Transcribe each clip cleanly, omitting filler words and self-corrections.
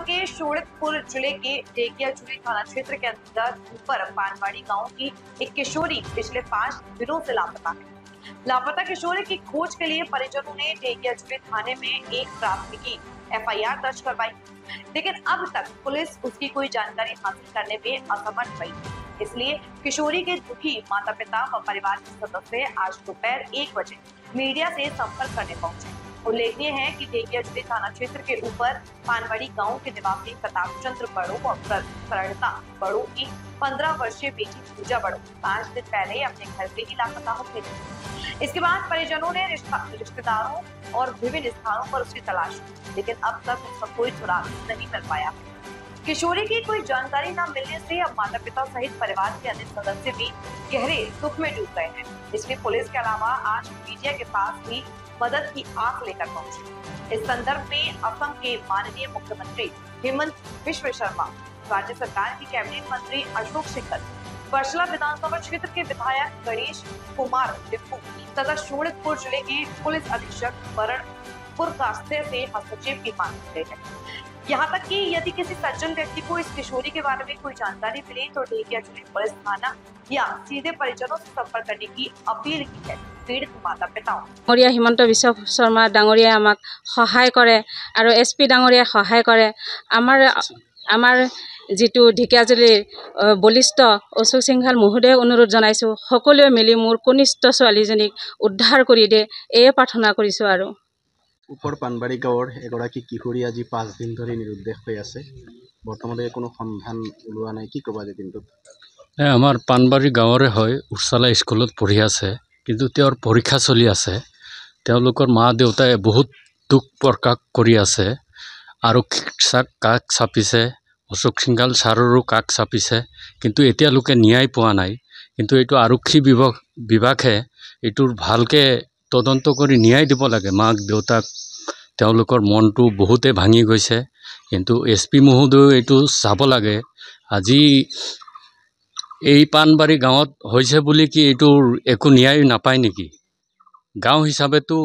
असम के शोणितपुर जिले के ढेकियाजुली थाना क्षेत्र के अंतर्गत ऊपर पानवाड़ी गांव की एक किशोरी पिछले 5 दिनों से लापता है। लापता किशोरी की खोज के लिए परिजनों ने ढेकियाजुली थाने में एक प्राथमिकी FIR दर्ज करवाई, लेकिन अब तक पुलिस उसकी कोई जानकारी हासिल करने में असमर्थ रही। इसलिए किशोरी के दुखी माता पिता व परिवार के सदस्य आज दोपहर 1 बजे मीडिया से संपर्क करने पहुंचे। उल्लेखनीय है कि ढेकियाजुली थाना क्षेत्र के ऊपर पानवाड़ी गांव के निवासी प्रताप चंद्र बड़ो और प्रणता बड़ो की 15 वर्षीय बेटी पूजा बड़ो 5 दिन पहले अपने घर से ही लापता हो गई थी। इसके बाद परिजनों ने रिश्तेदारों और विभिन्न स्थानों पर उसकी तलाश की, लेकिन अब तक उसका कोई सुराग नहीं मिल पाया। किशोरी की कोई जानकारी न मिलने से अब माता पिता सहित परिवार के अन्य सदस्य भी गहरे दुख में डूब गए हैं। इसलिए पुलिस के अलावा आज मीडिया के पास भी मदद की आस लेकर पहुंची। इस संदर्भ में असम के माननीय मुख्यमंत्री हेमंत बिश्व शर्मा, राज्य सरकार के कैबिनेट मंत्री अशोक सिंघल, वर्षला विधानसभा क्षेत्र के विधायक गणेश कुमार डिप्पू तथा शोणितपुर जिले के पुलिस अधीक्षक वरण पुरकास्ते से हस्तक्षेप की मांग की गई है। यहाँ तक कि यदि किसी सज्जन व्यक्ति को इस किशोरी के बारे में कोई जानकारी मिले तो ढेकियाजुली पुलिस थाना या सीधे परिजनों से संपर्क करने की अपील की है पीड़ित माता पिताओं। डांगरिया हिमंत बिश्व शर्मा डांगरिया आमाक सहाय करे और SP डांगरिया सहाय करे। आमार जितु ढेकियाजुलिर बलिष्ठ अशोक सिंघल महोदय अनुरोध जनाइছো सकलोৱে मिली मोर कनिष्ठ ছোৱালীজনীক उद्धार কৰি दे এই প্ৰাৰ্থনা কৰিছো। আৰু ऊपर पानबाड़ी गाँवर एगराकी किशोरी आज 5 दिन धरि निरुद्देश হৈ আছে। बर्तमाने কোনো সন্ধান ওলোৱা নাই, কি ক'বা যে দিনটোত? আমাৰ পানবাড়ী গাঁৱৰে হয়, উৰচালা স্কুলত পঢ়ি আছে, কিন্তু তেওঁৰ পৰীক্ষা চলি আছে। তেওঁলোকৰ মা দেউতাই বহুত দুখ প্ৰকাশ কৰি আছে। আৰক্ষীক কাষ চাপিছে, অশোক সিংঘাল ছাৰৰো কাষ চাপিছে, কিন্তু এতিয়ালৈকে ন্যায় পোৱা নাই। কিন্তু এইটো আৰক্ষী বিভাগে এইটোৰ ভালকৈ তদন্ত কৰি ন্যায় দিব লাগে। মাক দেউতাক তেওঁলোকৰ মনটো বহুতে ভাঙি গৈছে, কিন্তু SP মহোদয় এইটো চাব লাগে। আজি এই পানবাড়ী গাঁৱত হৈছে বুলি কি এইটোৰ একো ন্যায় নাপায় নেকি? গাঁও হিচাপেতো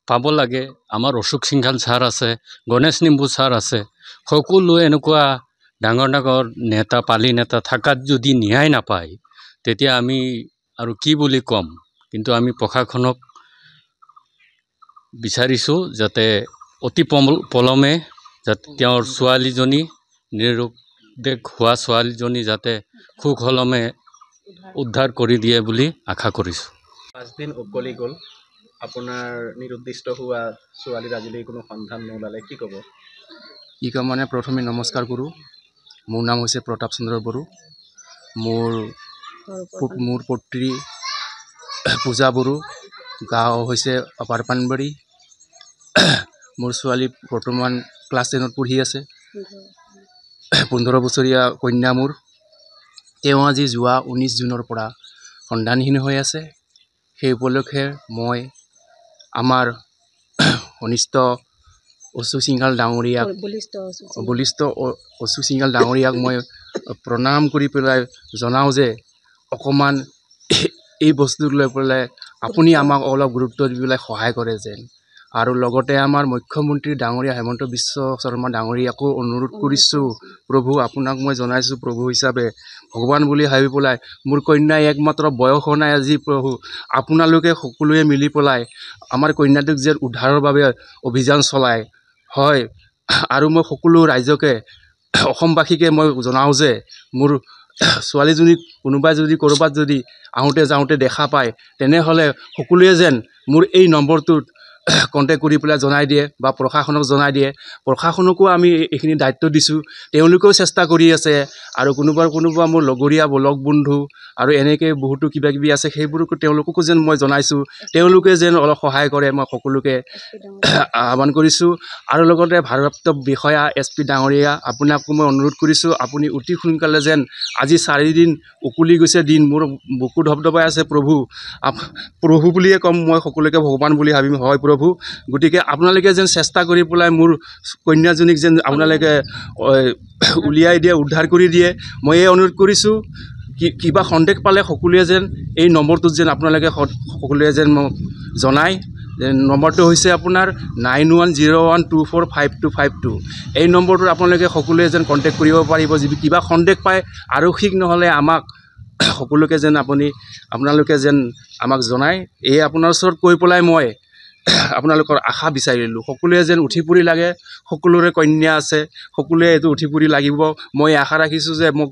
পাব লাগে। আমাৰ অশোক সিংঘাল ছাৰ আছে, গণেশ নিম্বু ছাৰ আছে, সকলো এনেকুৱা ডাঙৰ ডাঙৰ নেতা পালি নেতা থাকাত যদি ন্যায় নাপায় তেতিয়া আমি আৰু কি বুলি ক'ম। কিন্তু আমি প্ৰশাসনক বিচাৰিছোঁ যাতে অতি পলমে যাতে তেওঁৰ ছোৱালীজনী নিৰুদ্দেশ হোৱা ছোৱালীজনী যাতে সুকলমে উদ্ধাৰ কৰি দিয়ে বুলি আশা কৰিছোঁ। 5 দিন উকলি গ'ল, আপোনাৰ নিৰুদ্দিষ্ট হোৱা ছোৱালীৰ আজিলৈ কোনো সন্ধান নোলালে, কি ক'ব? কি ক'ম মানে প্ৰথমে নমস্কাৰ কৰোঁ। মোৰ নাম হৈছে প্ৰতাপ চন্দ্ৰ বড়ো। মোৰ পত্ৰী পূজা বড়ো, গাঁও হৈছে আপাৰ পানবাড়ী। মোৰ ছোৱালী বৰ্তমান ক্লাছ 10ত পঢ়ি আছে। 15 বছৰীয়া কন্যা মোৰ। তেওঁ আজি যোৱা 19 জুনৰ পৰা সন্ধানহীন হৈ আছে। সেই উপলক্ষে মই আমাৰ অনিষ্ট অশোক সিংঘাল ডাঙৰীয়াক বলিষ্ঠ অশোক সিংঘাল ডাঙৰীয়াক মই প্ৰণাম কৰি পেলাই জনাওঁ যে অকণমান এই বস্তুক লৈ পেলাই আপুনি আমাক অলপ গুৰুত্ব দি পেলাই সহায় কৰে যেন। আৰু লগতে আমাৰ মুখ্যমন্ত্ৰী ডাঙৰীয়া হেমন্ত বিশ্ব শৰ্মা ডাঙৰীয়াকো অনুৰোধ কৰিছোঁ, প্ৰভু আপোনাক মই জনাইছোঁ প্ৰভু হিচাপে ভগৱান বুলি ভাবি পেলাই মোৰ কন্যাই একমাত্ৰ বয়স হোৱা নাই আজি প্ৰভু আপোনালোকে সকলোৱে মিলি পেলাই আমাৰ কন্যাটোক যেন উদ্ধাৰৰ বাবে অভিযান চলায় হয়। আৰু মই সকলো ৰাইজকে অসমবাসীকে মই জনাওঁ যে মোৰ ছোৱালীজনীক কোনোবাই যদি ক'ৰবাত যদি আহোঁতে যাওঁতে দেখা পায় তেনেহ'লে সকলোৱে যেন মোৰ এই নম্বৰটোত কণ্টেক্ট কৰি পেলাই জনাই দিয়ে বা প্ৰশাসনক জনাই দিয়ে। প্ৰশাসনকো আমি এইখিনি দায়িত্ব দিছোঁ, তেওঁলোকেও চেষ্টা কৰি আছে। আৰু কোনোবা মোৰ লগৰীয়া লগ বন্ধু আৰু এনেকৈ বহুতো কিবা কিবি আছে, সেইবোৰকো তেওঁলোককো যেন মই জনাইছোঁ, তেওঁলোকে যেন অলপ সহায় কৰে মই সকলোকে আহ্বান কৰিছোঁ। আৰু লগতে ভাৰপ্ৰাপ্ত বিষয়া SP ডাঙৰীয়া আপোনাকো মই অনুৰোধ কৰিছোঁ, আপুনি অতি সোনকালে যেন আজি 4 দিন উকলি গৈছে দিন, মোৰ বুকু ধপধপাই আছে প্ৰভু বুলিয়ে ক'ম মই সকলোকে ভগৱান বুলি ভাবিম হয় প্ৰভু। গতিকে আপোনালোকে যেন চেষ্টা কৰি পেলাই মোৰ কন্যাজনীক যেন আপোনালোকে উলিয়াই দিয়ে, উদ্ধাৰ কৰি দিয়ে মই এই অনুৰোধ কৰিছোঁ। কিবা সন্দেহ পালে সকলোৱে যেন এই নম্বৰটোত যেন আপোনালোকে সকলোৱে যেন মোক জনায়। নম্বৰটো হৈছে আপোনাৰ 9101245252 এই নম্বৰটোত আপোনালোকে সকলোৱে যেন কণ্টেক্ট কৰিব পাৰিব যদি কিবা সন্দেহ পায় আৰক্ষীক নহ'লে আমাক সকলোকে যেন আপোনালোকে যেন আমাক জনায় এই আপোনাৰ ওচৰত কৈ পেলাই মই আপোনালোকৰ আশা বিচাৰিলোঁ সকলোৱে যেন উঠি পৰি লাগে সকলোৰে কন্যা আছে সকলোৱে এইটো উঠি পৰি লাগিব মই আশা ৰাখিছোঁ যে মোক